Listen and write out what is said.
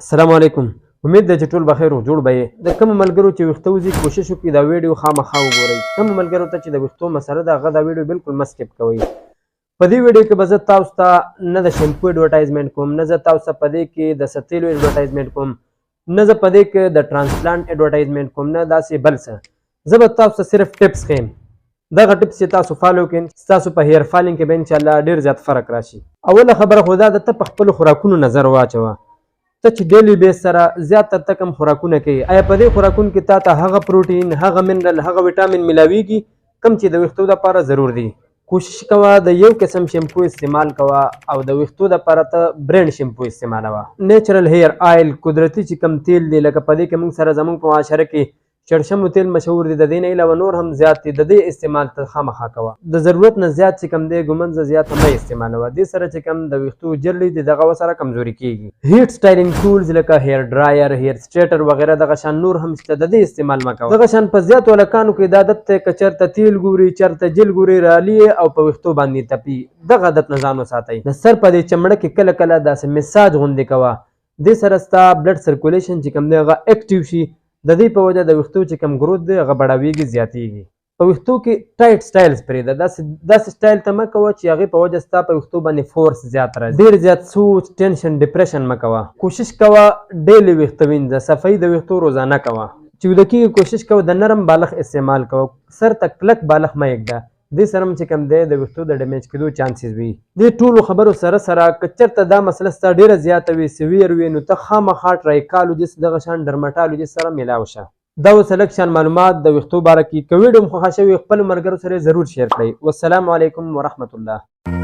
السلام علیکم. امید ده چې ټول بخیر او جوړ به یې. د کومو ملګرو چې ویښته وځي کوشش وکړي دا ویډیو خامخا وګورئ. کومو ملګرو ته چې د ویښتو مسله ده هغه دا ویډیو بالکل مه سکپ کوئ. په دې ویډیو کې به زه تاسو ته نه د شیمپو ایډورټایزمنټ کوم، نه زه تاسو ته په دې کې د ستیلو ایډورټایزمنټ کوم، نه زه په دې کې د ټرانسپلانټ ایډورټایزمنټ کوم، نه داسې بل څه. زه به تاسو ته صرف ټپس ښیم. دغه ټپس چې تاسو فالو کړئ ستاسو په هیر فالینګ کې به انشاءالله ډېر زیات فرق راشي. اوله خبره خو دا ده ته په خپلو خوراکونو نظر واچوه. ته چې ډیلی بیس سره زیاتره ته کوم خوراکونه کوي، آیا په دې خوراکونو کې تا ته هغه پروټین، هغه منرل، هغه ویټامین ملاویږي کوم چې د ویښتو لپاره ضرور دي؟ کوشش کوه د یو قسم شیمپو استعمال کوه او د ویښتو لپاره ته برینډ شیمپو استعمالوه. نیچرل هیر آیل، قدرتي چې کوم تیل دی لکه په دې کې موږ سره زموږ په معاشره کې شړشمو تیل مشهور دی، د دې نه علاوه نور هم زیات دي، د دې استعمال ته خامخا کوه. د ضرورت نه زیات چې کوم دی ګومنځه زیات مه استعمالوه. دې سره چې کوم د ویښتو جرلی دی دغه ورسره کمزوري کیږي. هیټ سټایلینګ ټولز لکه هیر ډرایر، هیر سټریټر وغیره دغه شان نور هم شته، د دې استعمال مه کوه. دغه شان په زیاتو هلکانو کې دا عادت دی که چېرته تیل ګوري، چېرته جل ګوري رالي او په ویښتو باندې تپي. دغه عادت نه ځان وساتئ. د سر په دې چمړه کې کله کله داسې مساج غوندې کوه. دې سره ستا بلډ سرکولیشن چې کوم دی هغه اکټیو شي. د دې په وجه د ویښتو چې کوم ګروت دی هغه بړاویږي، زیاتیږي. په ویښتو کې ټایټ سټایلز پرېږده. داسې سټایل ته مه کوه چې هغې په وجه ستا په ویښتو باندې فورس زیات راځي. ډېر زیات سوچ، ټینشن، ډپریشن مه کوه. کوشش کوه ډیلی ویښته وینځه. صفایي د ویښتو روزانه کوه. چې ویده کېږي کوشش کوه د نرم بالښت استعمال کوه. سر ته کلک بالښت مه ږده. دې سره هم چې کوم دی د ویښتو د ډیمیج کېدو چانسز وي. دې ټولو خبرو سره سره که چېرته دا مسله ستا ډېره زیاته وي، سویر وي، نو ته خامخا ټرایکالوجست دغه شان ډرمټالوجست سره میلاو شه. دا اوس لږ شان معلومات د ویښتو باره کې. که ویډیو مو خوښه شوې خپلو ملګرو سره ضرور شیر کړئ. والسلام علیکم ورحمة الله.